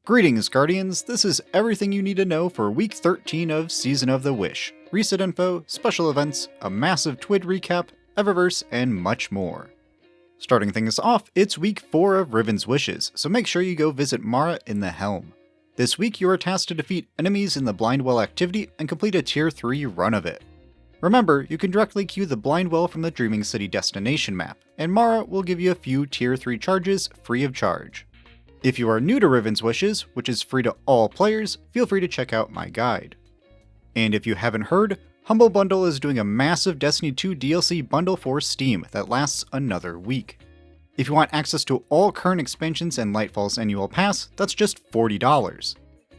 Greetings, Guardians! This is everything you need to know for Week 13 of Season of the Wish. Reset info, special events, a massive TWID recap, Eververse, and much more. Starting things off, it's Week 4 of Riven's Wishes, so make sure you go visit Mara in the Helm. This week you are tasked to defeat enemies in the Blind Well activity and complete a Tier 3 run of it. Remember, you can directly queue the Blind Well from the Dreaming City destination map, and Mara will give you a few Tier 3 charges free of charge. If you are new to Riven's Wishes, which is free to all players, feel free to check out my guide. And if you haven't heard, Humble Bundle is doing a massive Destiny 2 DLC bundle for Steam that lasts another week. If you want access to all current expansions and Lightfall's annual pass, that's just $40.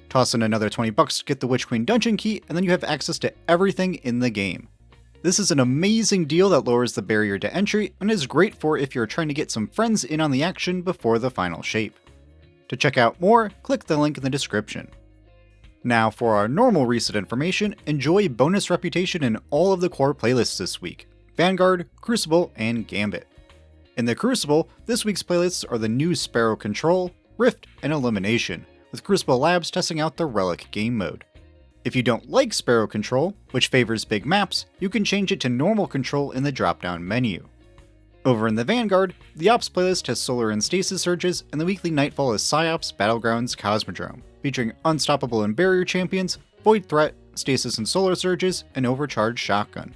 Toss in another $20 to get the Witch Queen dungeon key, and then you have access to everything in the game. This is an amazing deal that lowers the barrier to entry and is great for if you're trying to get some friends in on the action before the final shape. To check out more, click the link in the description. Now for our normal reset information, enjoy bonus reputation in all of the core playlists this week: Vanguard, Crucible, and Gambit. In the Crucible, this week's playlists are the new Sparrow Control, Rift, and Elimination, with Crucible Labs testing out the Relic game mode. If you don't like Sparrow Control, which favors big maps, you can change it to Normal Control in the drop-down menu. Over in the Vanguard, the Ops playlist has Solar and Stasis Surges, and the weekly Nightfall is Psyops Battlegrounds Cosmodrome, featuring Unstoppable and Barrier Champions, Void Threat, Stasis and Solar Surges, and Overcharged Shotgun.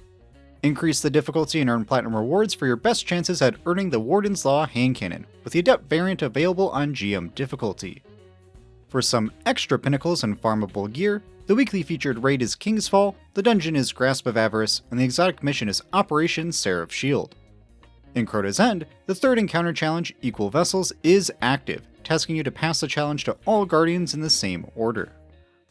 Increase the difficulty and earn Platinum rewards for your best chances at earning the Warden's Law Hand Cannon, with the Adept variant available on GM difficulty. For some extra pinnacles and farmable gear, the weekly featured raid is King's Fall, the dungeon is Grasp of Avarice, and the exotic mission is Operation Seraph Shield. In Crota's End, the third encounter challenge, Equal Vessels, is active, tasking you to pass the challenge to all Guardians in the same order.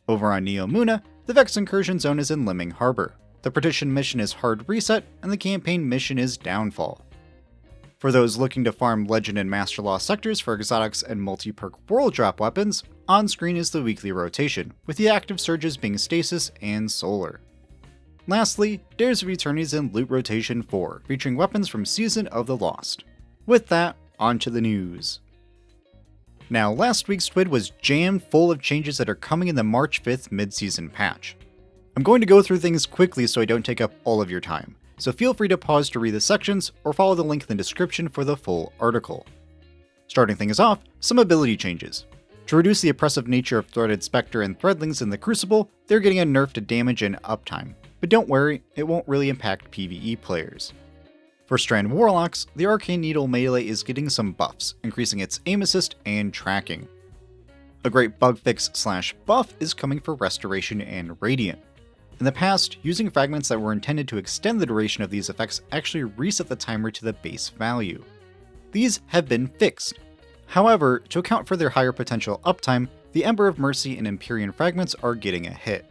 Over on Neomuna, the Vex Incursion Zone is in Lemming Harbor, the Partition mission is Hard Reset, and the campaign mission is Downfall. For those looking to farm Legend and Master Law sectors for exotics and multi-perk world drop weapons, on screen is the weekly rotation, with the active surges being Stasis and Solar. Lastly, Dares of Eternity is in Loot Rotation 4, featuring weapons from Season of the Lost. With that, on to the news. Now, last week's TWID was jammed full of changes that are coming in the March 5th mid-season patch. I'm going to go through things quickly so I don't take up all of your time, so feel free to pause to read the sections or follow the link in the description for the full article. Starting things off, some ability changes. To reduce the oppressive nature of Threaded Spectre and Threadlings in the Crucible, they're getting a nerf to damage and uptime. But don't worry, it won't really impact PvE players. For Strand Warlocks, the Arcane Needle melee is getting some buffs, increasing its aim assist and tracking. A great bug fix / buff is coming for Restoration and Radiant. In the past, using fragments that were intended to extend the duration of these effects actually reset the timer to the base value. These have been fixed. However, to account for their higher potential uptime, the Ember of Mercy and Empyrean fragments are getting a hit.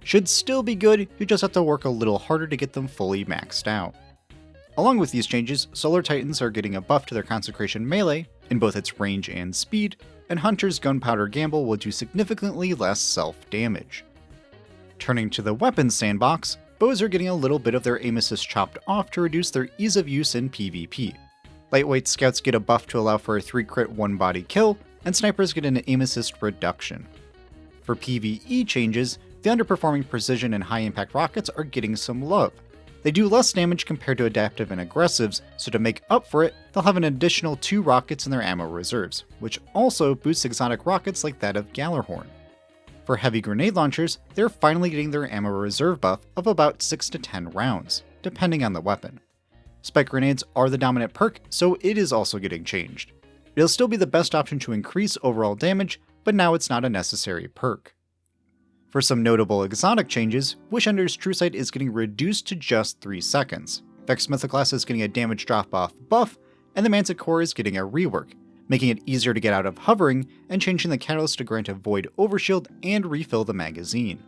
Should still be good, you just have to work a little harder to get them fully maxed out. Along with these changes, Solar Titans are getting a buff to their Consecration melee, in both its range and speed, and Hunter's Gunpowder Gamble will do significantly less self-damage. Turning to the weapons sandbox, bows are getting a little bit of their aim assist chopped off to reduce their ease of use in PvP. Lightweight scouts get a buff to allow for a 3-crit 1-body kill, and snipers get an aim assist reduction. For PvE changes, the underperforming precision and high-impact rockets are getting some love. They do less damage compared to adaptive and aggressives, so to make up for it, they'll have an additional 2 rockets in their ammo reserves, which also boosts exotic rockets like that of Gallarhorn. For heavy grenade launchers, they're finally getting their ammo reserve buff of about 6 to 10 rounds, depending on the weapon. Spike grenades are the dominant perk, so it is also getting changed. It'll still be the best option to increase overall damage, but now it's not a necessary perk. For some notable exotic changes, Wishender's True Sight is getting reduced to just 3 seconds, Vex Mythoclast is getting a damage drop-off buff, and the Manticore is getting a rework, making it easier to get out of hovering and changing the catalyst to grant a Void Overshield and refill the magazine.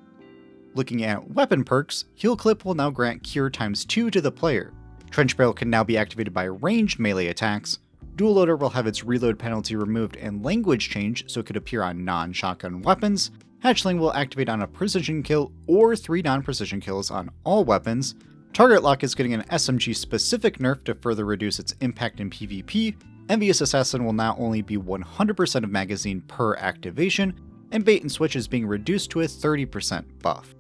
Looking at weapon perks, Heal Clip will now grant Cure ×2 to the player, Trench Barrel can now be activated by ranged melee attacks, Dual Loader will have its reload penalty removed and language changed so it could appear on non-shotgun weapons, Hatchling will activate on a precision kill or 3 non-precision kills on all weapons, Target Lock is getting an SMG specific nerf to further reduce its impact in PvP, Envious Assassin will now only be 100% of magazine per activation, and Bait and Switch is being reduced to a 30% buff.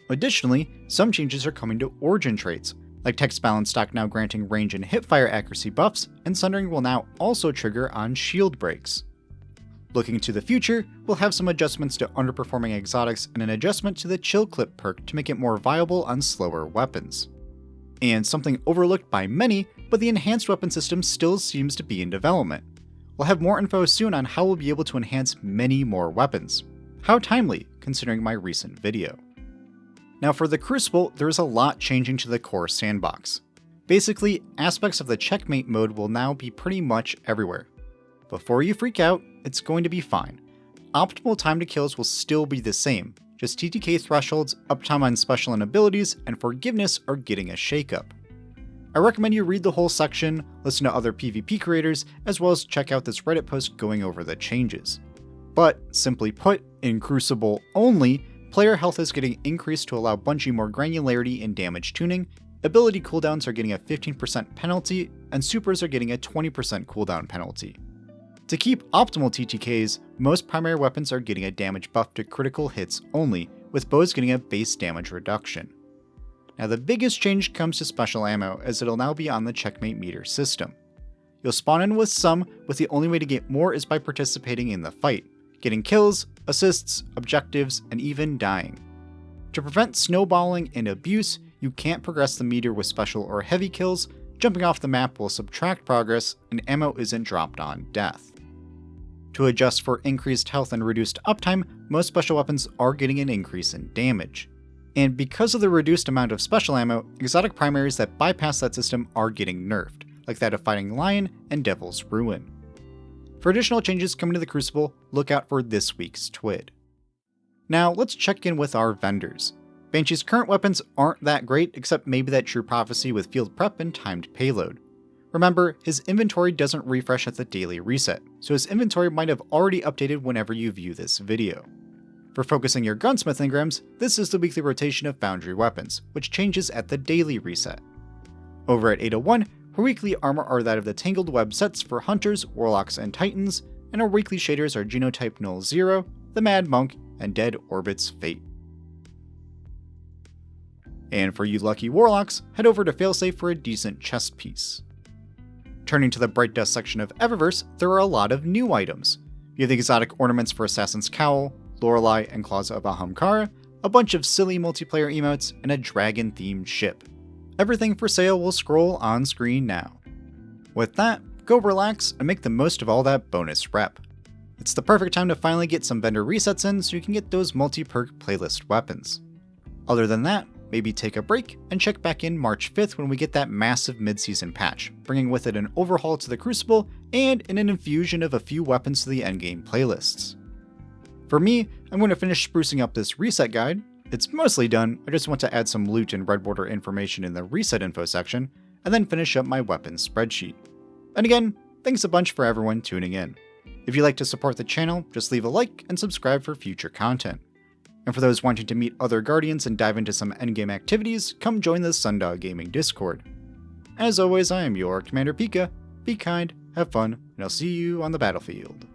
Additionally, some changes are coming to origin traits, like Text Balance Stock now granting range and hipfire accuracy buffs, and Sundering will now also trigger on shield breaks. Looking to the future, we'll have some adjustments to underperforming exotics and an adjustment to the Chill Clip perk to make it more viable on slower weapons. And something overlooked by many, but the enhanced weapon system still seems to be in development. We'll have more info soon on how we'll be able to enhance many more weapons. How timely, considering my recent video. Now for the Crucible, there is a lot changing to the core sandbox. Basically, aspects of the checkmate mode will now be pretty much everywhere. Before you freak out, it's going to be fine. Optimal time to kills will still be the same, just TTK thresholds, uptime on special and abilities, and forgiveness are getting a shakeup. I recommend you read the whole section, listen to other PvP creators, as well as check out this Reddit post going over the changes. But, simply put, in Crucible only, player health is getting increased to allow Banshee more granularity in damage tuning, ability cooldowns are getting a 15% penalty, and supers are getting a 20% cooldown penalty. To keep optimal TTKs, most primary weapons are getting a damage buff to critical hits only, with bows getting a base damage reduction. Now the biggest change comes to special ammo, as it'll now be on the checkmate meter system. You'll spawn in with some, with the only way to get more is by participating in the fight, getting kills, assists, objectives, and even dying. To prevent snowballing and abuse, you can't progress the meter with special or heavy kills, jumping off the map will subtract progress, and ammo isn't dropped on death. To adjust for increased health and reduced uptime, most special weapons are getting an increase in damage. And because of the reduced amount of special ammo, exotic primaries that bypass that system are getting nerfed, like that of Fighting Lion and Devil's Ruin. For additional changes coming to the Crucible, look out for this week's TWID. Now let's check in with our vendors. Banshee's current weapons aren't that great, except maybe that True Prophecy with field prep and timed payload. Remember, his inventory doesn't refresh at the daily reset, so his inventory might have already updated whenever you view this video. For focusing your gunsmith engrams, this is the weekly rotation of Foundry weapons, which changes at the daily reset. Over at 801, her weekly armor are that of the Tangled Web sets for Hunters, Warlocks, and Titans, and her weekly shaders are Genotype Null 0, the Mad Monk, and Dead Orbit's Fate. And for you lucky Warlocks, head over to Failsafe for a decent chest piece. Turning to the Bright Dust section of Eververse, there are a lot of new items. You have the exotic ornaments for Assassin's Cowl, Lorelei and Claws of Ahamkara, a bunch of silly multiplayer emotes, and a dragon-themed ship. Everything for sale will scroll on screen now. With that, go relax and make the most of all that bonus rep. It's the perfect time to finally get some vendor resets in so you can get those multi-perk playlist weapons. Other than that, maybe take a break and check back in March 5th when we get that massive mid-season patch, bringing with it an overhaul to the Crucible and an infusion of a few weapons to the endgame playlists. For me, I'm going to finish sprucing up this reset guide. It's mostly done, I just want to add some loot and red border information in the reset info section, and then finish up my weapons spreadsheet. And again, thanks a bunch for everyone tuning in. If you'd like to support the channel, just leave a like and subscribe for future content. And for those wanting to meet other Guardians and dive into some endgame activities, come join the Sundog Gaming Discord. As always, I am your Commander Pika. Be kind, have fun, and I'll see you on the battlefield.